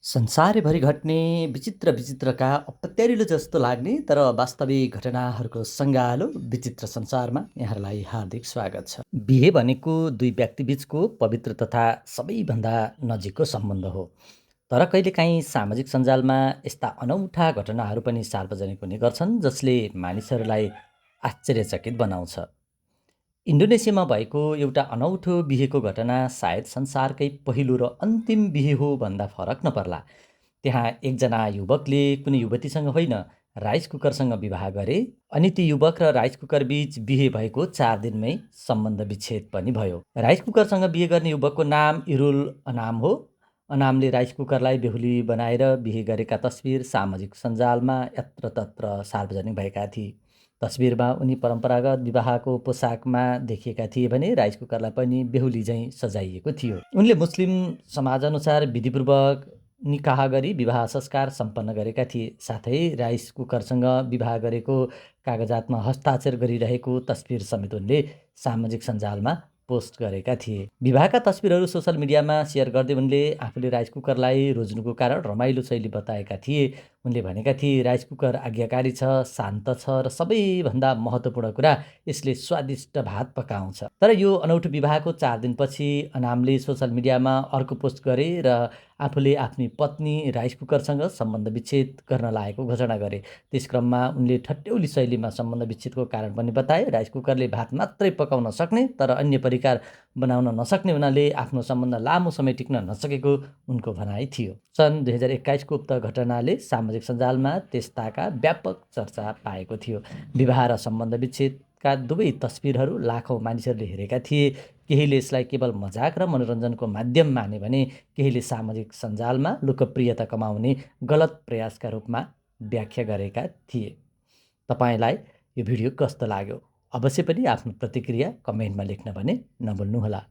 संसारभरि घट्ने विचित्र विचित्रका अपत्यारिलो जस्तो लाग्ने तर वास्तविक घटनाहरूको सङ्गालो विचित्र संसारमा यहाँहरूलाई हार्दिक स्वागत छ। बिहे भनेको दुई व्यक्तिबीचको पवित्र तथा सबैभन्दा नजिकको सम्बन्ध हो। तर कहिलेकाहीँ सामाजिक सञ्जालमा यस्ता अनौठा घटनाहरू पनि सार्वजनिक हुने गर्छन् जसले मानिसहरूलाई आश्चर्यचकित बनाउँछ। इन्डोनेसियामा भएको एउटा अनौठो बिहेको घटना सायद संसारकै पहिलो र अन्तिम बिहे हो भन्दा फरक नपर्ला। त्यहाँ एकजना युवकले कुनै युवतीसँग होइन, राइस कुकरसँग विवाह गरे अनि ती युवक र राइस कुकर बीच बिहे भएको 4 दिनमै सम्बन्ध विच्छेद पनि भयो। राइस कुकरसँग बिहे गर्ने युवकको नाम इरुल अनाम हो। अनामले राइस कुकरलाई बेहुली बनाएर बिहे गरेका तस्बिर सामाजिक सञ्जालमा यत्रतत्र सार्वजनिक भएका थिए। तस्बिरमा उनी परम्परागत विवाहको पोसाकमा देखिएका थिए भने राइस कुकरलाई पनि बेहुली झैँ सजाइएको थियो। उनले मुस्लिम समाजअनुसार विधिपूर्वक निकाह गरी विवाह संस्कार सम्पन्न गरेका थिए। साथै राइस कुकरसँग विवाह गरेको कागजातमा हस्ताक्षर गरिरहेको तस्बिर समेत उनले सामाजिक सञ्जालमा पोस्ट गरेका थिए। विवाहका तस्बिरहरू सोसल मिडियामा सेयर गर्दै उनले आफूले राइस कुकरलाई रोज्नुको कारण रमाइलो शैली बताएका थिए। उनले भनेका थिए, राइस कुकर आज्ञाकारी छ, शान्त छ र सबैभन्दा महत्त्वपूर्ण कुरा यसले स्वादिष्ट भात पकाउँछ। तर यो अनौठो विवाहको 4 दिनपछि अनामले सोसल मिडियामा अर्को पोस्ट गरे र आफूले आफ्नी पत्नी राइस कुकरसँग सम्बन्ध विच्छेद गर्न लागेको घोषणा गरे। त्यस क्रममा उनले ठट्यौली शैलीमा सम्बन्ध विच्छेदको कारण पनि बताए। राइस कुकरले भात मात्रै पकाउन सक्ने तर अन्य परिकार बनाउन नसक्ने हुनाले आफ्नो सम्बन्ध लामो समय टिक्न नसकेको उनको भनाइ थियो। सन् 2021को उक्त घटनाले सामाजिक सञ्जालमा त्यस्ताका व्यापक चर्चा पाएको थियो। विवाह र सम्बन्ध विच्छेदका दुवै तस्बिरहरू लाखौँ मानिसहरूले हेरेका थिए। केहीले यसलाई केवल मजाक र मनोरञ्जनको माध्यम माने भने केहीले सामाजिक सञ्जालमा लोकप्रियता कमाउने गलत प्रयासका रूपमा व्याख्या गरेका थिए। तपाईँलाई यो भिडियो कस्तो लाग्यो? अवश्य पनि आफ्नो प्रतिक्रिया कमेन्टमा लेख्न भने नभुल्नुहोला।